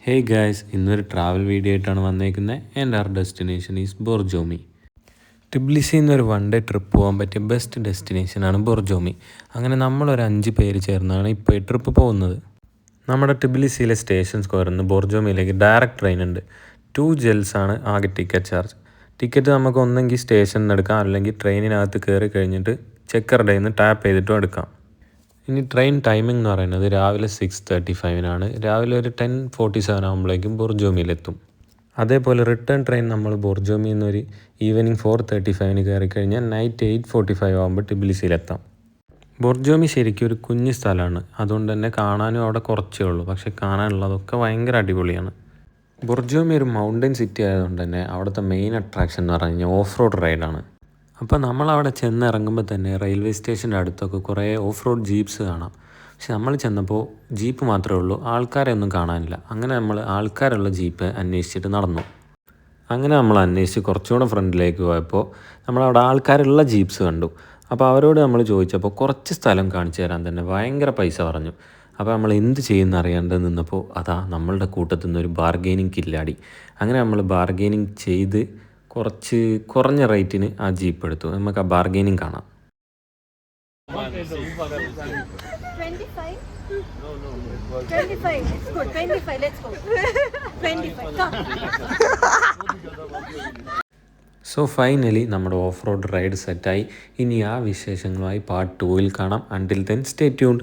Hey guys, ഇന്നൊരു travel video ആയിട്ടാണ് വന്നേക്കുന്നത്. And our destination is Borjomi. ടിബ്ലിസിയിൽ നിന്നൊരു വൺ ഡേ ട്രിപ്പ് പോകാൻ പറ്റിയ ബെസ്റ്റ് ഡെസ്റ്റിനേഷനാണ് ബോർജോമി. അങ്ങനെ നമ്മളൊരു 5 പേര് ചേർന്നാണ് ഇപ്പോൾ ഈ ട്രിപ്പ് പോകുന്നത്. നമ്മുടെ ടിബ്ലിസിയിലെ സ്റ്റേഷൻ സ്ക്വയറിൽ നിന്ന് ബോർജോമിയിലേക്ക് ഡയറക്റ്റ് ട്രെയിൻ ഉണ്ട്. 2 ജെൽസാണ് ആകെ ടിക്കറ്റ് ചാർജ്. ടിക്കറ്റ് നമുക്ക് ഒന്നെങ്കിൽ സ്റ്റേഷനിൽ നിന്ന് എടുക്കാം, അല്ലെങ്കിൽ ട്രെയിനിനകത്ത് കയറി കഴിഞ്ഞിട്ട് ചെക്കറുടെ നിന്ന് ടാപ്പ് ചെയ്തിട്ടും എടുക്കാം. ഇനി ട്രെയിൻ ടൈമിംഗ് എന്ന് പറയുന്നത് രാവിലെ 6:35 രാവിലെ ഒരു 10:47 ആകുമ്പോഴേക്കും ബോർജോമിയിലെത്തും. അതേപോലെ റിട്ടേൺ ട്രെയിൻ നമ്മൾ ബോർജോമിയിൽ നിന്ന് ഒരു ഈവനിങ് 4:35 കയറി കഴിഞ്ഞാൽ നൈറ്റ് 8:45 ആകുമ്പോൾ ടിബിലിസിയിലെത്താം. ബോർജോമി ശരിക്കും ഒരു കുഞ്ഞു സ്ഥലമാണ്, അതുകൊണ്ട് തന്നെ കാണാനും അവിടെ കുറച്ചേ ഉള്ളൂ. പക്ഷേ കാണാനുള്ളതൊക്കെ ഭയങ്കര അടിപൊളിയാണ്. ബോർജോമി ഒരു മൗണ്ടൻ സിറ്റി ആയതുകൊണ്ട് തന്നെ അവിടുത്തെ മെയിൻ അട്രാക്ഷൻ എന്ന് പറഞ്ഞു കഴിഞ്ഞാൽ ഓഫ് റോഡ് റൈഡാണ്. അപ്പോൾ നമ്മളവിടെ ചെന്നിറങ്ങുമ്പോൾ തന്നെ റെയിൽവേ സ്റ്റേഷൻ്റെ അടുത്തൊക്കെ കുറേ ഓഫ് റോഡ് ജീപ്സ് കാണാം. പക്ഷെ നമ്മൾ ചെന്നപ്പോൾ ജീപ്പ് മാത്രമേ ഉള്ളൂ, ആൾക്കാരെ ഒന്നും കാണാനില്ല. അങ്ങനെ നമ്മൾ ആൾക്കാരുള്ള ജീപ്പ് അന്വേഷിച്ചിട്ട് നടന്നു. അങ്ങനെ നമ്മൾ അന്വേഷിച്ച് കുറച്ചുകൂടെ ഫ്രണ്ടിലേക്ക് പോയപ്പോൾ നമ്മളവിടെ ആൾക്കാരുള്ള ജീപ്സ് കണ്ടു. അപ്പോൾ അവരോട് നമ്മൾ ചോദിച്ചപ്പോൾ കുറച്ച് സ്ഥലം കാണിച്ചു തരാൻ തന്നെ ഭയങ്കര പൈസ പറഞ്ഞു. അപ്പോൾ നമ്മൾ എന്ത് ചെയ്യുമെന്ന് അറിയാണ്ട് നിന്നപ്പോൾ അതാ നമ്മളുടെ കൂട്ടത്തിൽ നിന്നൊരു ബാർഗെയിനിങ് കില്ലാടി. അങ്ങനെ നമ്മൾ ബാർഗെയിനിങ് ചെയ്ത് കുറച്ച് കുറഞ്ഞ റേറ്റിന് ആ ജീപ്പ് എടുത്തു. നമുക്ക് ആ ബാർഗെയിനിങ് കാണാം. 25. It's good. 25. Let's go. 25. Come. So finally നമ്മുടെ ഓഫ് റോഡ് റൈഡ് സെറ്റായി. ഇനി ആ വിശേഷങ്ങളുമായി പാർട്ട് 2 കാണാം. Until then stay tuned.